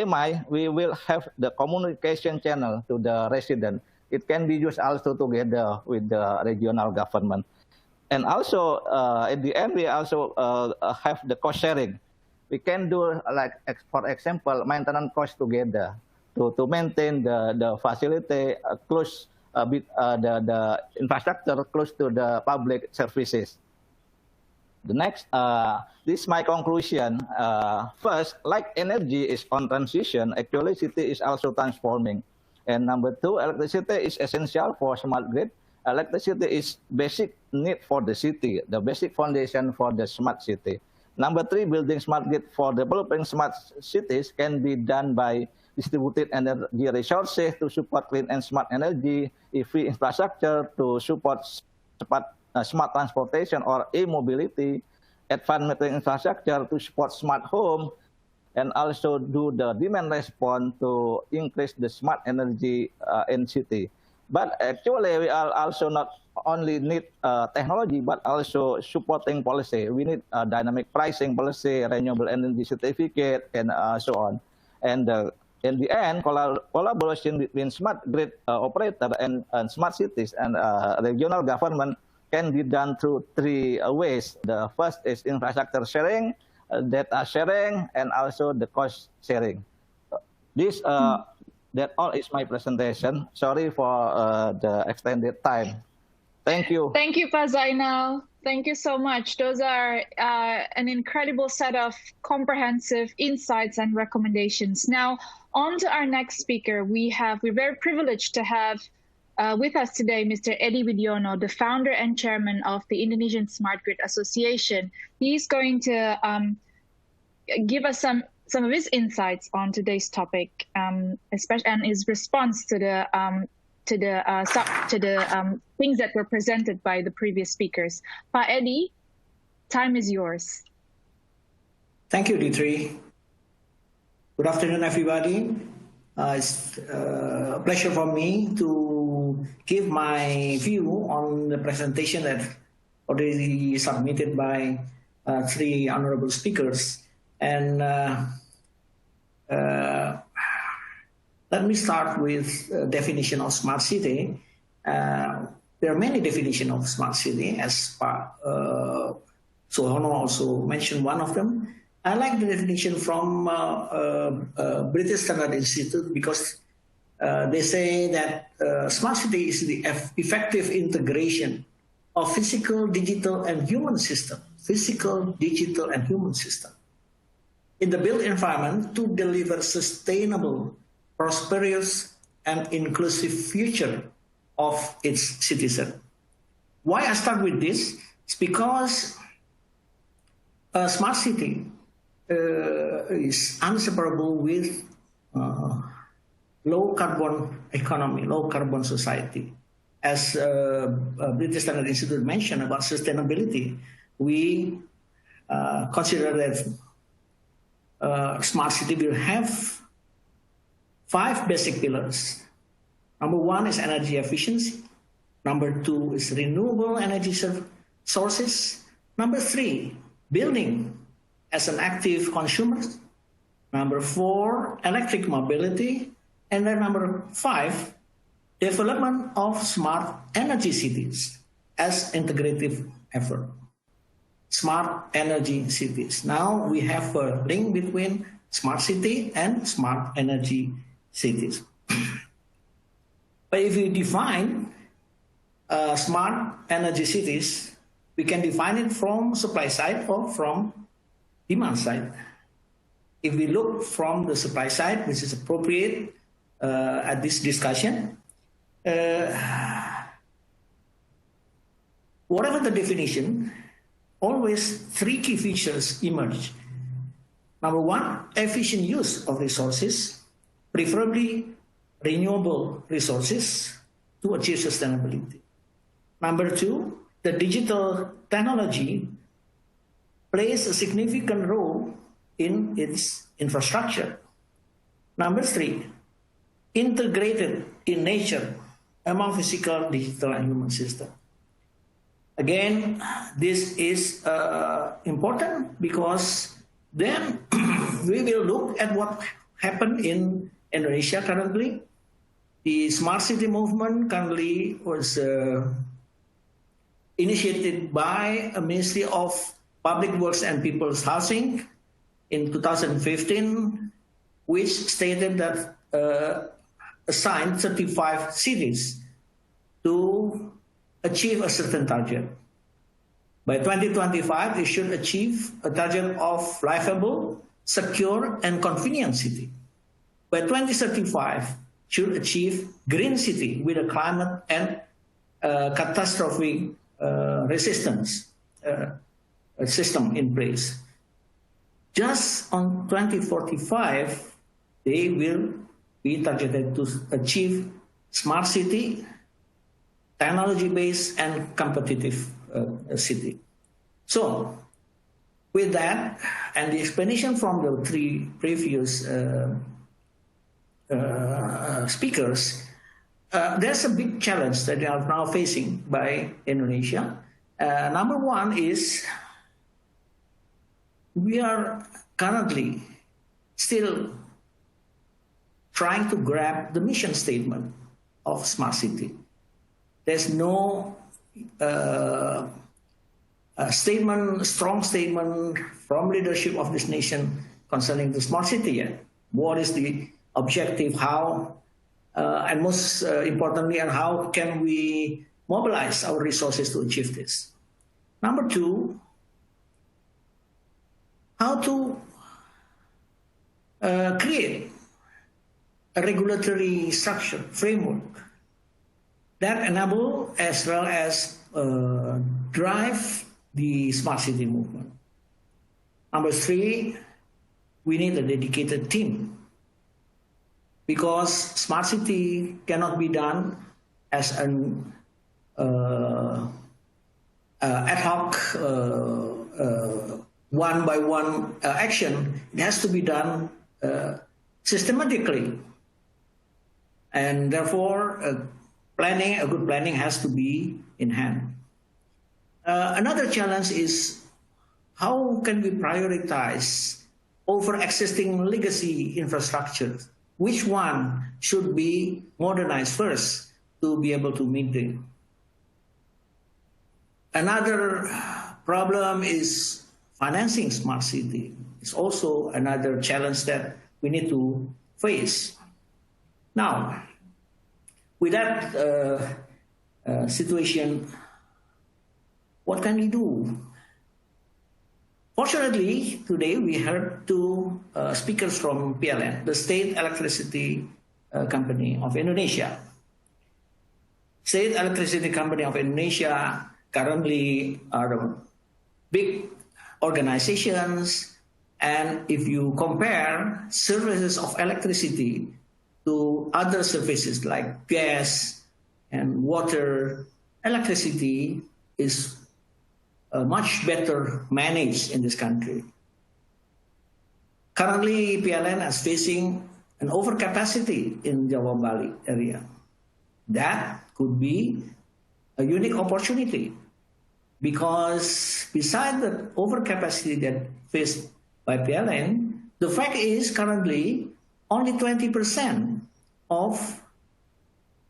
MI, we will have the communication channel to the resident. It can be used also together with the regional government. And also, at the end, we also have the cost sharing. We can do, like, for example, maintenance cost together to maintain the facility close, the infrastructure close to the public services. The next, this is my conclusion. First, like energy is on transition, actually city is also transforming. And number two, electricity is essential for smart grid. Electricity is basic need for the city, the basic foundation for the smart city. Number three, building smart grid for developing smart cities can be done by distributed energy resources to support clean and smart energy, EV infrastructure to support smart transportation or e-mobility, advanced metering infrastructure to support smart home, and also do the demand response to increase the smart energy in city. But actually, we are also not only need technology, but also supporting policy. We need dynamic pricing policy, renewable energy certificate, and so on. And in the end, collaboration between smart grid operator and smart cities and regional government can be done through three ways. The first is infrastructure sharing, data sharing, and also the cost sharing. This that all is my presentation. Sorry for the extended time. Thank you. Thank you, Pak Zainal. Thank you so much. Those are an incredible set of comprehensive insights and recommendations. Now, on to our next speaker. We're very privileged to have with us today Mr. Edi Widiono, the founder and chairman of the Indonesian Smart Grid Association. He's going to give us some of his insights on today's topic, especially and his response to the things that were presented by the previous speakers. Pak Edi, time is yours. Thank you, D3. Good afternoon, everybody. It's a pleasure for me to give my view on the presentation that already submitted by three honorable speakers. And let me start with definition of smart city. There are many definitions of smart city, as Pak Suhono also mentioned one of them. I like the definition from British Standard Institute, because they say that smart city is the effective integration of physical, digital, and human system. Physical, digital, and human system in the built environment to deliver sustainable, prosperous, and inclusive future of its citizen. Why I start with this? It's because a smart city is inseparable with low carbon economy, low carbon society. As British Standard Institute mentioned about sustainability, we consider that smart city will have 5 basic pillars. Number 1 is energy efficiency. Number 2 is renewable energy sources. Number 3, building as an active consumer. Number 4, electric mobility. And then number 5, development of smart energy cities as integrative effort. Smart energy cities. Now we have a link between smart city and smart energy cities. But if we define smart energy cities, we can define it from supply side or from demand side. If we look from the supply side, which is appropriate at this discussion, whatever the definition, always 3 key features emerge. Number 1, efficient use of resources, preferably renewable resources to achieve sustainability. Number 2, the digital technology plays a significant role in its infrastructure. Number 3, integrated in nature among physical, digital, and human systems. Again, this is important because then we will look at what happened in Indonesia currently. The smart city movement currently was initiated by a Ministry of Public Works and People's Housing in 2015, which stated that assigned 35 cities to achieve a certain target. By 2025, they should achieve a target of livable, secure, and convenient city. By 2035, should achieve green city with a climate and catastrophe resistance system in place. Just on 2045, they will be targeted to achieve smart city, technology-based, and competitive city. So, with that, and the explanation from the 3 previous speakers, there's a big challenge that we are now facing by Indonesia. Number 1 is we are currently still trying to grab the mission statement of smart city. There's no strong statement from leadership of this nation concerning the smart city yet. What is the objective, how, and most importantly, and how can we mobilize our resources to achieve this? Number 2, how to create a regulatory structure, framework that enable as well as drive the smart city movement. Number 3, we need a dedicated team, because smart city cannot be done as an ad hoc one-by-one action. It has to be done systematically, and therefore a good planning has to be in hand. Another challenge is how can we prioritize over existing legacy infrastructure? Which one should be modernized first to be able to meet them? Another problem is financing smart city. It's also another challenge that we need to face. Now, with that situation, what can we do? Fortunately, today we heard 2 speakers from PLN, the State Electricity Company of Indonesia. State Electricity Company of Indonesia currently are big organizations, And if you compare services of electricity to other services like gas and water, electricity is much better managed in this country. Currently, PLN is facing an overcapacity in Jawa Bali area. That could be a unique opportunity because beside the overcapacity that faced by PLN, the fact is currently only 20% of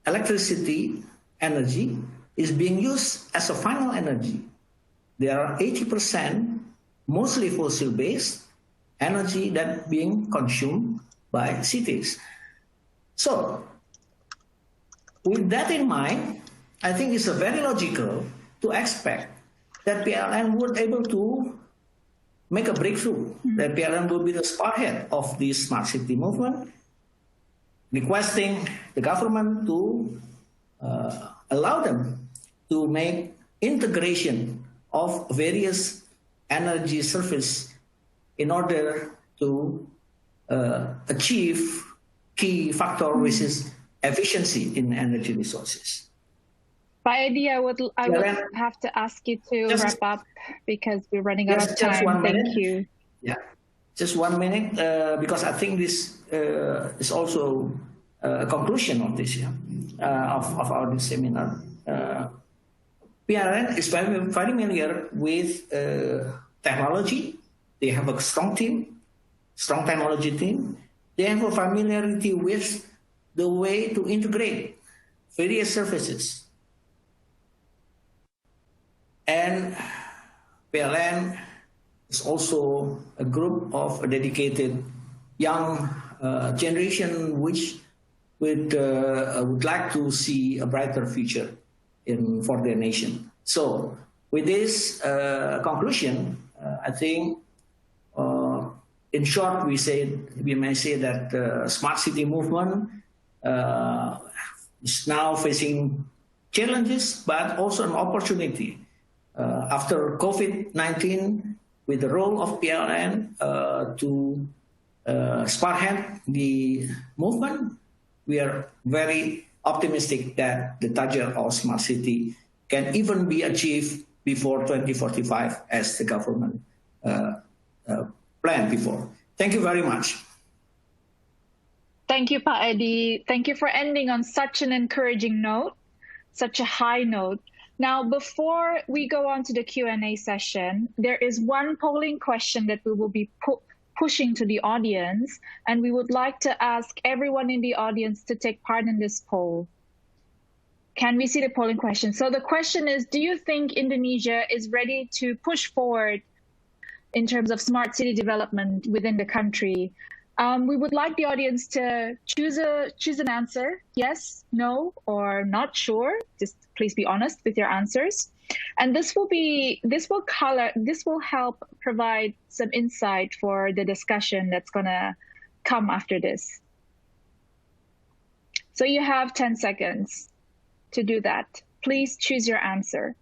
electricity energy is being used as a final energy. There are 80% mostly fossil-based energy that being consumed by cities. So, with that in mind, I think it's very logical to expect that PLN would able to make a breakthrough, that PLN will be the spearhead of this smart city movement, requesting the government to allow them to make integration of various energy service in order to achieve key factor, which is efficiency in energy resources. Pak Edi, I would have to ask you to wrap up because we're running out of time. Thank you. Yeah, just 1 minute because I think this is also a conclusion of this of our seminar. PLN is very familiar with technology. They have a strong team, strong technology team. They have a familiarity with the way to integrate various services. And PLN is also a group of a dedicated young generation which would like to see a brighter future for their nation. So with this conclusion, I think in short, we may say that smart city movement is now facing challenges, but also an opportunity. After COVID-19, with the role of PLN to spearhead the movement, we are very optimistic that the target of smart city can even be achieved before 2045 as the government planned before. Thank you very much. Thank you, Pak Edi. Thank you for ending on such an encouraging note, such a high note. Now, before we go on to the Q&A session, there is one polling question that we will be pushing to the audience, and we would like to ask everyone in the audience to take part in this poll. Can we see the polling question? So the question is, do you think Indonesia is ready to push forward in terms of smart city development within the country? We would like the audience to choose an answer, yes, no, or not sure. Just please be honest with your answers. And this will help provide some insight for the discussion that's gonna come after this. So you have 10 seconds to do that. Please choose your answer.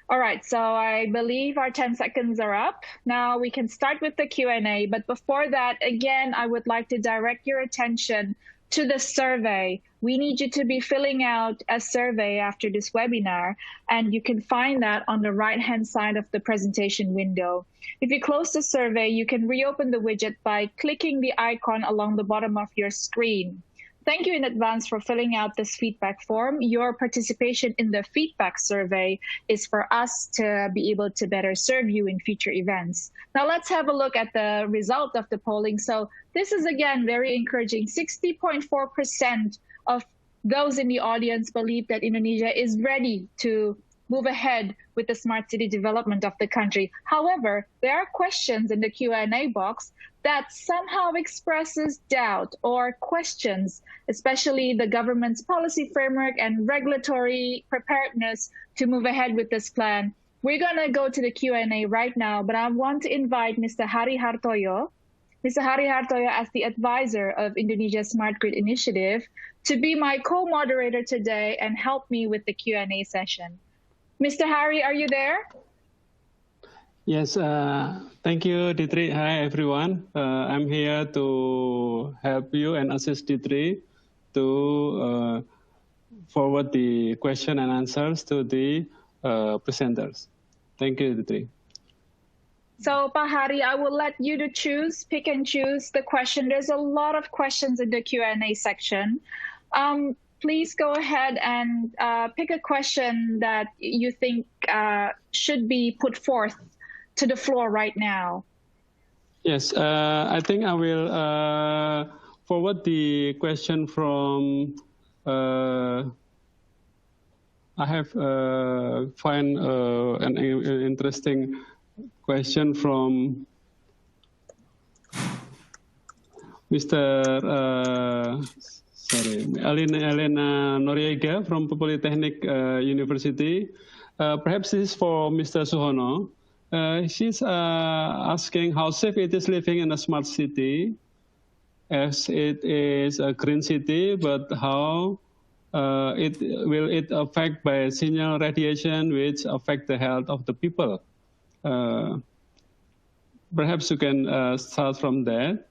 All right, so I believe our 10 seconds are up. Now we can start with the Q&A, but before that, again, I would like to direct your attention to the survey. We need you to be filling out a survey after this webinar, and you can find that on the right-hand side of the presentation window. If you close the survey, you can reopen the widget by clicking the icon along the bottom of your screen. Thank you in advance for filling out this feedback form. Your participation in the feedback survey is for us to be able to better serve you in future events. Now let's have a look at the result of the polling. So this is again very encouraging. 60.4% of those in the audience believe that Indonesia is ready to move ahead with the smart city development of the country. However, there are questions in the Q&A box that somehow expresses doubt or questions, especially the government's policy framework and regulatory preparedness to move ahead with this plan. We're gonna go to the Q&A right now, but I want to invite Mr. Hari Hartoyo, Mr. Hari Hartoyo as the advisor of Indonesia's Smart Grid Initiative to be my co-moderator today and help me with the Q&A session. Mr. Hari, are you there? Yes, thank you, Ditri. Hi, everyone. I'm here to help you and assist Ditri to forward the question and answers to the presenters. Thank you, Ditri. So, Pak Hari, I will let you to pick and choose the question. There's a lot of questions in the Q&A section. Please go ahead and pick a question that you think should be put forth to the floor right now. Yes, I think I will forward the question from, I have find an interesting question from Mr. Elena Noriega from Polytechnic University. Perhaps this is for Mr. Suhono. She's asking how safe it is living in a smart city, as it is a green city, but how will it affect by signal radiation, which affect the health of the people? Perhaps you can start from that.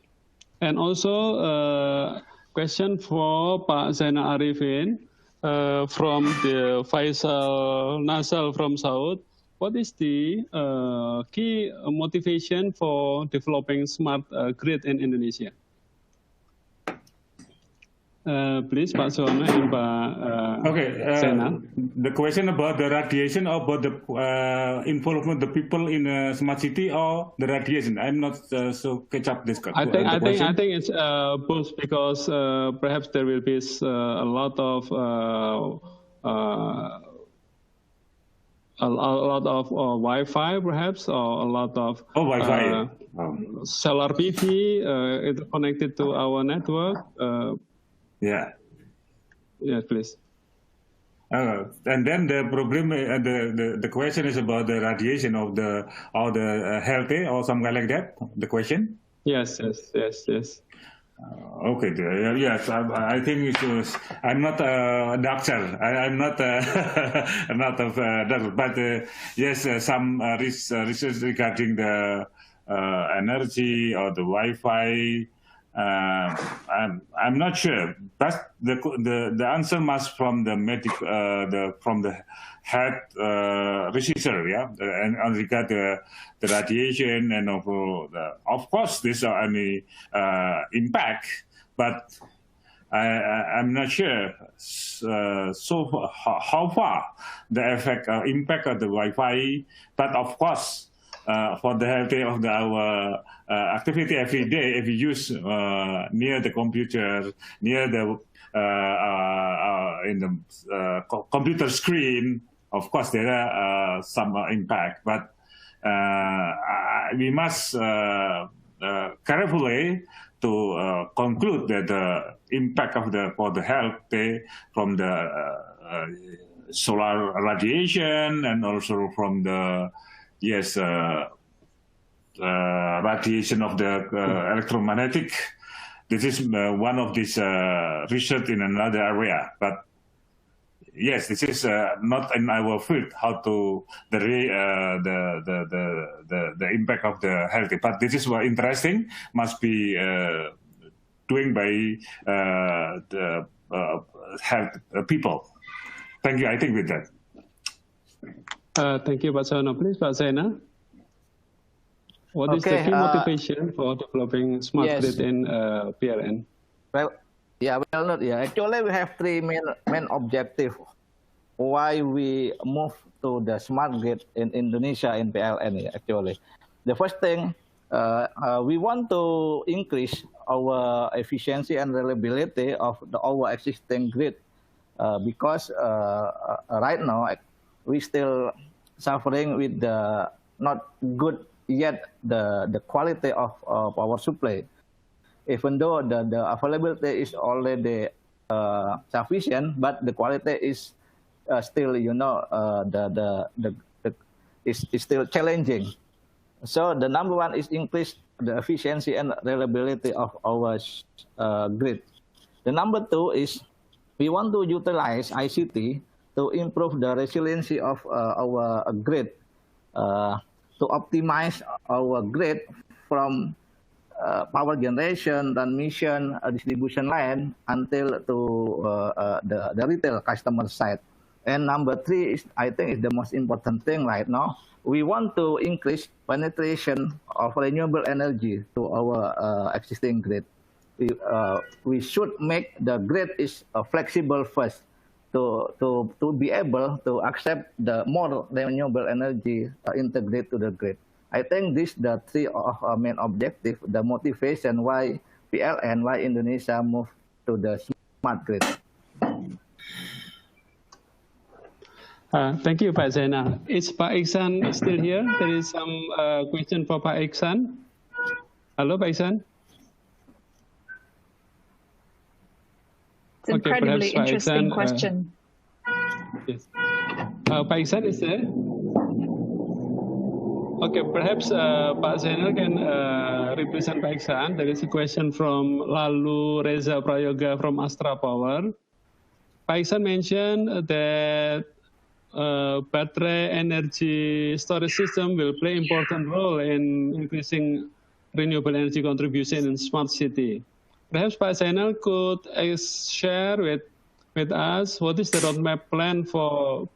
And also question for Pak Zainal Arifin from the Faisal Nasal from Saud. What is the key motivation for developing smart grid in Indonesia? Please, Pak Suhono and Pak Zainal. The question about the radiation or about the involvement of the people in a smart city or the radiation? I'm not so catch up this question. I think it's both, because perhaps there will be a lot of Wi-Fi, perhaps, or a lot of solar PV connected to our network. Yeah. Yes, please. And then the problem, the question is about the radiation of the healthy or something like that. The question. Yes. Okay. Yes, I think it was. I'm not a doctor. I'm not. I'm not a doctor. But yes, some research regarding the energy or the Wi-Fi. I'm not sure, but the answer must from the from the head researcher, yeah, and regard the radiation and of course this any impact, but I'm not sure so how far the effect impact of the Wi-Fi, but of course. For the health of our activity every day, if we use near the computer, near the in the computer screen, of course there are some impact, but we must carefully to conclude that the impact of for the health from the solar radiation and also from the radiation of the electromagnetic. This is one of these research in another area. But yes, this is not in our field how to the impact of the health. But this is what interesting must be doing by the health people. Thank you. I think with that. Thank you, Pak Suhono. Please, Pak Zainal. What is the key motivation for developing smart grid in PLN? Actually, we have three main objectives why we move to the smart grid in Indonesia in PLN. Actually, the first thing we want to increase our efficiency and reliability of our existing grid because right now we still suffering with the not good yet the quality of power supply. Even though the availability is already sufficient, but the quality is still, is still challenging. So the number one is increase the efficiency and reliability of our grid. The number two is we want to utilize ICT to improve the resiliency of our grid, to optimize our grid from power generation, transmission, distribution line until to the retail customer side. And number three is, I think, is the most important thing right now. We want to increase penetration of renewable energy to our existing grid. We should make the grid is flexible first to be able to accept the more renewable energy integrate to the grid. I think these the three main objective, the motivation why PLN, why Indonesia move to the smart grid. Thank you, Pak Zainal. Is Pak Iksan still here? There is some question for Pak Iksan. Hello, Pak Iksan. It's incredibly interesting question. Yes. Pak Iksan is there? Okay, perhaps Pak Zainal can represent Pak Iksan. There is a question from Lalu Reza Prayoga from Astra Power. Pak Iksan mentioned that battery energy storage system will play important role in increasing renewable energy contribution in smart city. Perhaps Pak Zainal could share with us what is the roadmap plan for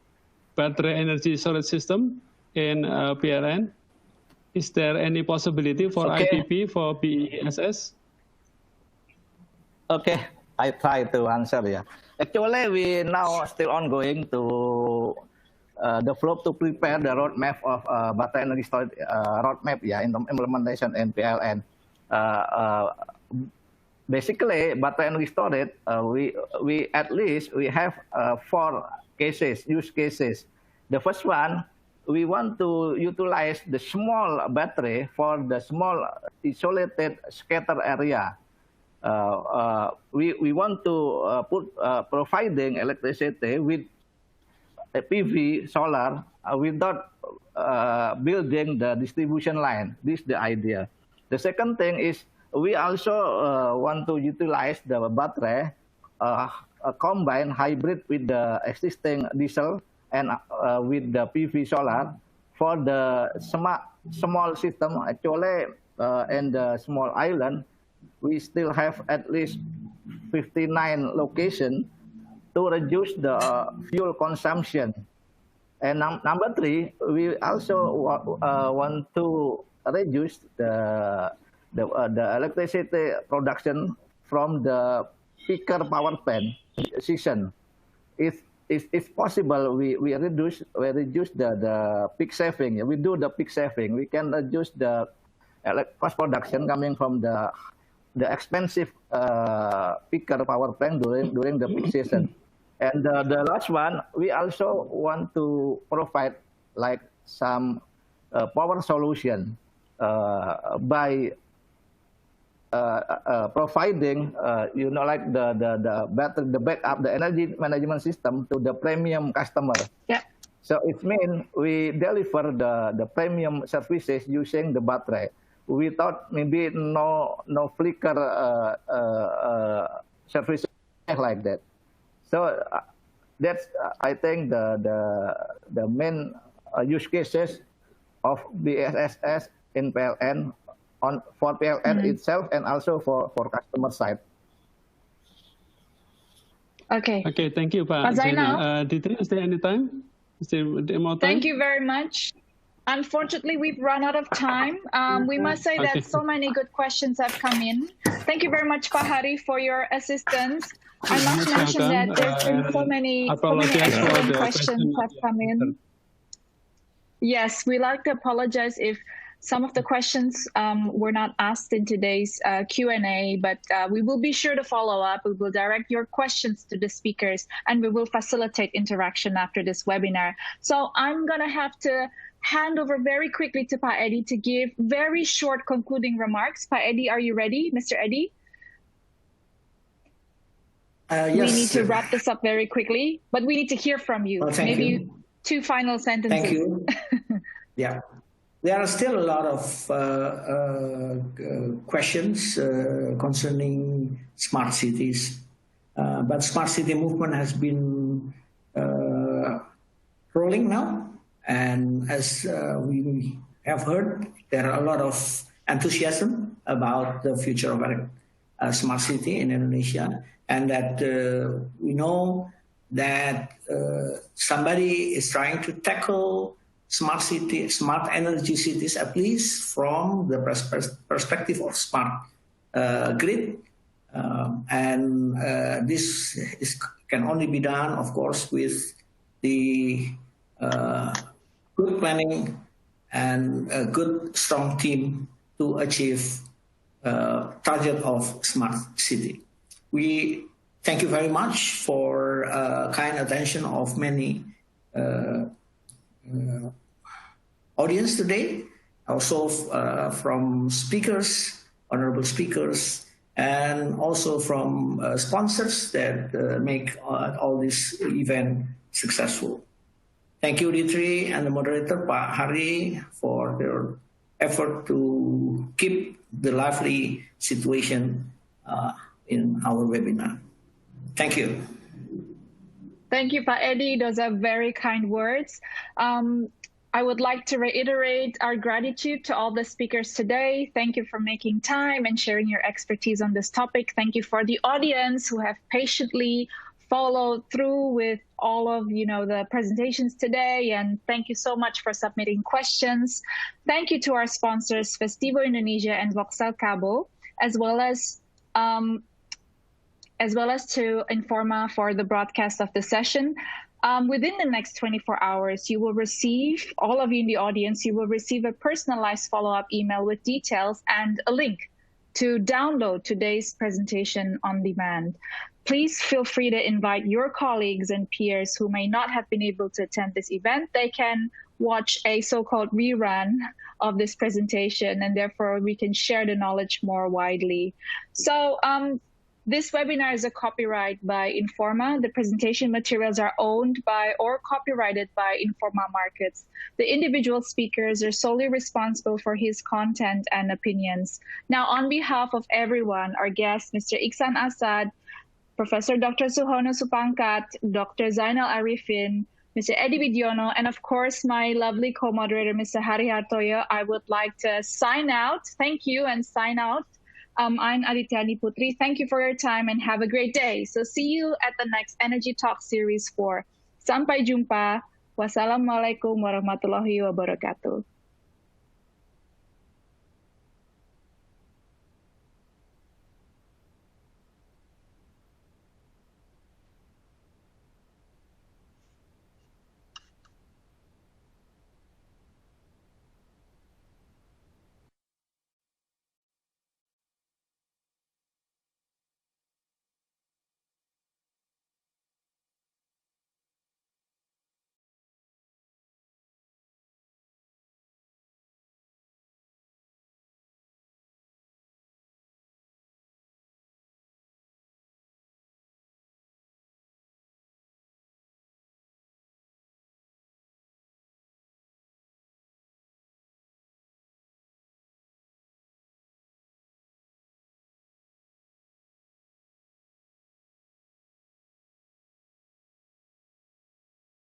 battery energy storage system in PLN? Is there any possibility for IPP for BESS? Okay, I try to answer. Yeah, actually we now still ongoing to develop to prepare the roadmap of battery energy storage roadmap. Yeah, in the implementation in PLN. Basically, battery energy storage, we at least we have 4 use cases. The first one, we want to utilize the small battery for the small isolated scatter area. We want to providing electricity with a PV solar without building the distribution line. This is the idea. The second thing is we also want to utilize the battery, a combined hybrid with the existing diesel and with the PV solar for the small system. Actually, in the small island, we still have at least 59 locations to reduce the fuel consumption. And number 3, we also want to reduce the electricity production from the peaker power plant season. If possible, we reduce the peak saving. We do the peak saving. We can reduce the cost production coming from the expensive peaker power plant during the peak season. And the last one, we also want to provide like some power solution by providing, like the backup, the energy management system to the premium customer. Yeah. So it means we deliver the premium services using the battery without maybe no flicker services like that. So that's I think the main use cases of BESS in PLN for PLN itself and also for customer side. Okay. Okay, thank you, Pak Zainal. Did is there any time? Is there more time? Thank you very much. Unfortunately, we've run out of time. We must say that so many good questions have come in. Thank you very much, Pak Hari, for your assistance. I must mention that there's been so many excellent questions have come in. Yes, we like to apologize if some of the questions were not asked in today's Q&A, but we will be sure to follow up. We will direct your questions to the speakers, and we will facilitate interaction after this webinar. So I'm going to have to hand over very quickly to Pak Eddie to give very short concluding remarks. Pak Eddie, are you ready, Mr. Eddie? Yes. We need to wrap this up very quickly, but we need to hear from you. Maybe 2 final sentences. Thank you. Yeah. there are still a lot of questions concerning smart cities, but smart city movement has been rolling now, and as we have heard, there are a lot of enthusiasm about the future of a smart city in Indonesia, and that we know that somebody is trying to tackle smart city, smart energy cities, at least from the perspective of smart grid. And this can only be done, of course, with the good planning and a good, strong team to achieve target of smart city. We thank you very much for kind attention of many audience today, also from speakers, honorable speakers, and also from sponsors that make all this event successful. Thank you, D3 and the moderator, Pak Hari, for their effort to keep the lively situation in our webinar. Thank you. Thank you, Pak Edi. Those are very kind words. I would like to reiterate our gratitude to all the speakers today. Thank you for making time and sharing your expertise on this topic. Thank you for the audience who have patiently followed through with all of the presentations today, and thank you so much for submitting questions. Thank you to our sponsors, Festivo Indonesia and Voxel Cabo, as well as to Informa for the broadcast of the session. Within the next 24 hours, you will receive, all of you in the audience, you will receive a personalized follow-up email with details and a link to download today's presentation on demand. Please feel free to invite your colleagues and peers who may not have been able to attend this event. They can watch a so-called rerun of this presentation, and therefore we can share the knowledge more widely. So this webinar is a copyright by Informa. The presentation materials are owned by or copyrighted by Informa Markets. The individual speakers are solely responsible for his content and opinions. Now, on behalf of everyone, our guests, Mr. Iksan Asad, Professor Dr. Suhono Supangkat, Dr. Zainal Arifin, Mr. Edi Widyono, and of course, my lovely co-moderator, Mr. Hari Hartoyo, I would like to sign out. Thank you and sign out. I'm Adityani Putri. Thank you for your time and have a great day. So see you at the next Energy Talk Series 4. Sampai jumpa. Wassalamualaikum warahmatullahi wabarakatuh.